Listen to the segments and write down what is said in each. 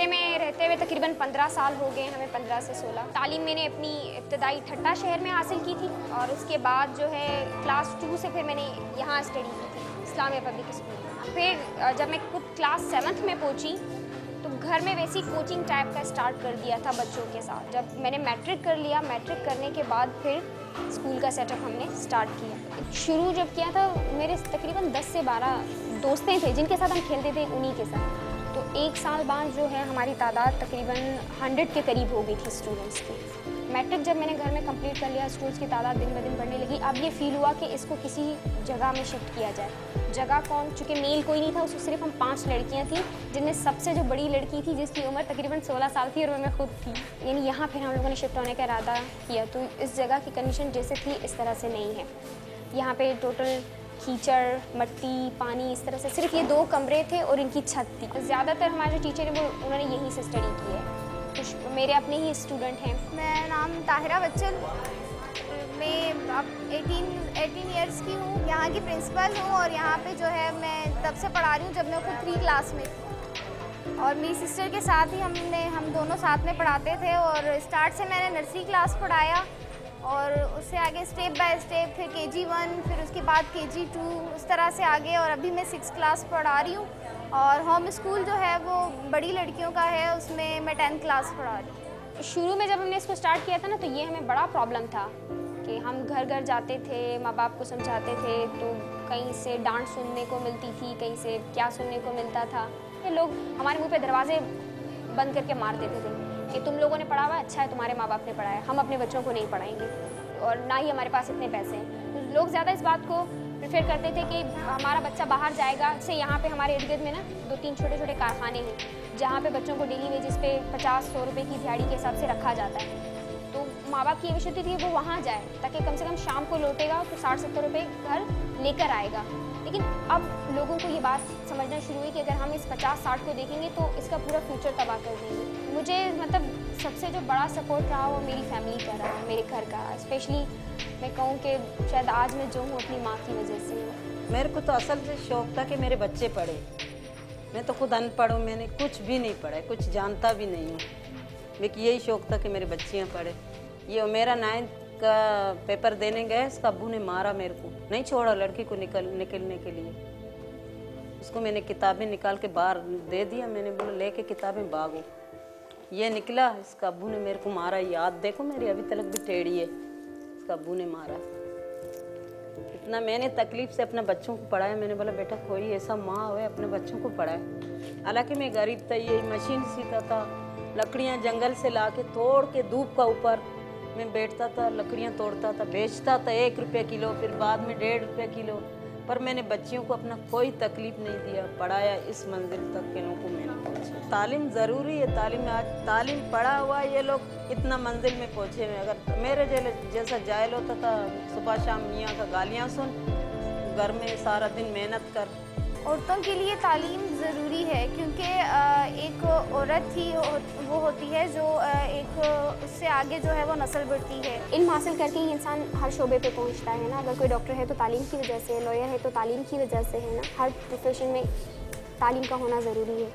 में रहते हुए तकरीबन 15 साल हो गए, हमें 15 से 16। तालीम मैंने अपनी इब्तदाई ठट्टा शहर में हासिल की थी और उसके बाद जो है क्लास 2 से फिर मैंने यहाँ स्टडी की थी इस्लामिया पब्लिक स्कूल। फिर जब मैं खुद क्लास 7th में पहुँची तो घर में वैसी कोचिंग टाइप का स्टार्ट कर दिया था बच्चों के साथ। जब मैंने मैट्रिक कर लिया, मैट्रिक करने के बाद फिर स्कूल का सेटअप हमने स्टार्ट किया। शुरू जब किया था मेरे तकरीबन 10 से 12 दोस्तें थे जिनके साथ हम खेलते थे, उन्हीं के साथ। तो एक साल बाद जो है हमारी तादाद तकरीबन 100 के करीब हो गई थी स्टूडेंट्स की। मैट्रिक जब मैंने घर में कंप्लीट कर लिया, स्टूडेंट्स की तादाद दिन ब दिन बढ़ने लगी। अब ये फील हुआ कि इसको किसी जगह में शिफ्ट किया जाए। जगह कौन, चूँकि मेल कोई नहीं था, उसमें सिर्फ हम 5 लड़कियां थी, जिनमें सबसे जो बड़ी लड़की थी जिसकी उम्र तकरीबन 16 साल थी और वो मैं खुद थी। यानी यहाँ फिर हम लोगों ने शिफ्ट होने का इरादा किया। तो इस जगह की कंडीशन जैसे थी इस तरह से नहीं है। यहाँ पे टोटल कीचड़, मट्टी, पानी, इस तरह से सिर्फ ये 2 कमरे थे और इनकी छत थी। ज़्यादातर हमारे जो टीचर हैं वो उन्होंने यहीं से स्टडी की है। कुछ मेरे अपने ही स्टूडेंट हैं। मेरा नाम ताहिरा बच्चन, मैं अब 18 ईयर्स की हूँ। यहाँ की प्रिंसिपल हूँ और यहाँ पे जो है मैं तब से पढ़ा रही हूँ जब मैं खुद 3 क्लास में थी। और मेरी सिस्टर के साथ ही हम दोनों साथ में पढ़ाते थे और स्टार्ट से मैंने नर्सरी क्लास पढ़ाया और उससे आगे स्टेप बाय स्टेप फिर KG1, फिर उसके बाद KG2, उस तरह से आगे। और अभी मैं 6th क्लास पढ़ा रही हूँ और होम स्कूल जो है वो बड़ी लड़कियों का है, उसमें मैं 10th क्लास पढ़ा रही हूँ। शुरू में जब हमने इसको स्टार्ट किया था ना, तो ये हमें बड़ा प्रॉब्लम था कि हम घर घर जाते थे, माँ बाप को समझाते थे तो कहीं से डांट सुनने को मिलती थी, कहीं से क्या सुनने को मिलता था। ये लोग हमारे मुँह पे दरवाजे बंद करके मार देते थे कि तुम लोगों ने पढ़ा हुआ, अच्छा है तुम्हारे माँ बाप ने पढ़ाया, हम अपने बच्चों को नहीं पढ़ाएंगे और ना ही हमारे पास इतने पैसे हैं। तो लोग ज़्यादा इस बात को प्रेफर करते थे कि हमारा बच्चा बाहर जाएगा। से यहाँ पे हमारे इर्द गिर्द में ना 2-3 छोटे छोटे कारखाने हैं जहाँ पे बच्चों को डेली वेजिस पे 50-100 रुपये की दिहाड़ी के हिसाब से रखा जाता है। तो माँ बाप की ये विश होती थी कि वो वहाँ जाए ताकि कम से कम शाम को लौटेगा तो 60-70 रुपये घर लेकर आएगा। लेकिन अब लोगों को ये बात समझना शुरू हुई कि अगर हम इस 50-60 को देखेंगे तो इसका पूरा फ्यूचर तबाह कर देंगे। मुझे मतलब सबसे जो बड़ा सपोर्ट रहा वो मेरी फैमिली का रहा, मेरे घर का। स्पेशली मैं कहूँ कि शायद आज मैं जो हूँ अपनी माँ की वजह से हूँ। मेरे को तो असल से शौक़ था कि मेरे बच्चे पढ़े। मैं तो खुद अनपढ़ हूँ, मैंने कुछ भी नहीं पढ़ा, कुछ जानता भी नहीं हूँ। लेकिन यही शौक़ था कि मेरे बच्चियाँ पढ़े। ये मेरा 9th का पेपर देने गए, इसका अब्बू ने मारा मेरे को, नहीं छोड़ा लड़की को निकलने के लिए। उसको मैंने किताबें निकाल के बाहर दे दिया, मैंने बोला लेके किताबें भागो। ये निकला, इसका अब्बू ने मेरे को मारा। याद देखो मेरी अभी तक भी टेढ़ी है, इसका अब्बू ने मारा। इतना मैंने तकलीफ से अपने बच्चों को पढ़ाया। मैंने बोला बेटा कोई ऐसा माँ हो अपने बच्चों को पढ़ाए। हालांकि मैं गरीब था, ये मशीन सीता था, लकड़ियाँ जंगल से ला के तोड़ के धूप का ऊपर मैं बैठता था, लकड़ियाँ तोड़ता था, बेचता था 1 रुपये किलो, फिर बाद में 1.5 रुपये किलो। पर मैंने बच्चियों को अपना कोई तकलीफ नहीं दिया, पढ़ाया, इस मंजिल तक के लोगों को मैंने पहुँचा। तालीम ज़रूरी है, आज तालीम पढ़ा हुआ ये लोग इतना मंजिल में पहुँचे हैं। अगर मेरे जैसा जाहिल होता था, सुबह शाम मियाँ का गालियाँ सुन, घर में सारा दिन मेहनत कर। औरतों के लिए तालीम ज़रूरी है क्योंकि एक औरत ही वो होती है जो एक उससे आगे जो है वो नस्ल बढ़ती है। इल्म हासिल करके ही इंसान हर शोबे पे पहुंचता है ना। अगर कोई डॉक्टर है तो तालीम की वजह से, लॉयर है तो तालीम की वजह से, है ना। हर प्रोफेशन में तालीम का होना ज़रूरी है।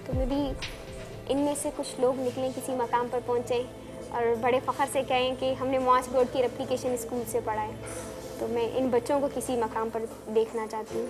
तो मैं भी इनमें से कुछ लोग निकलें, किसी मकाम पर पहुँचें और बड़े फ़ख्र से कहें कि हमने मुआज़ बोर्ड की रेप्लिकेशन स्कूल से पढ़ा है। तो मैं इन बच्चों को किसी मकाम पर देखना चाहती हूँ।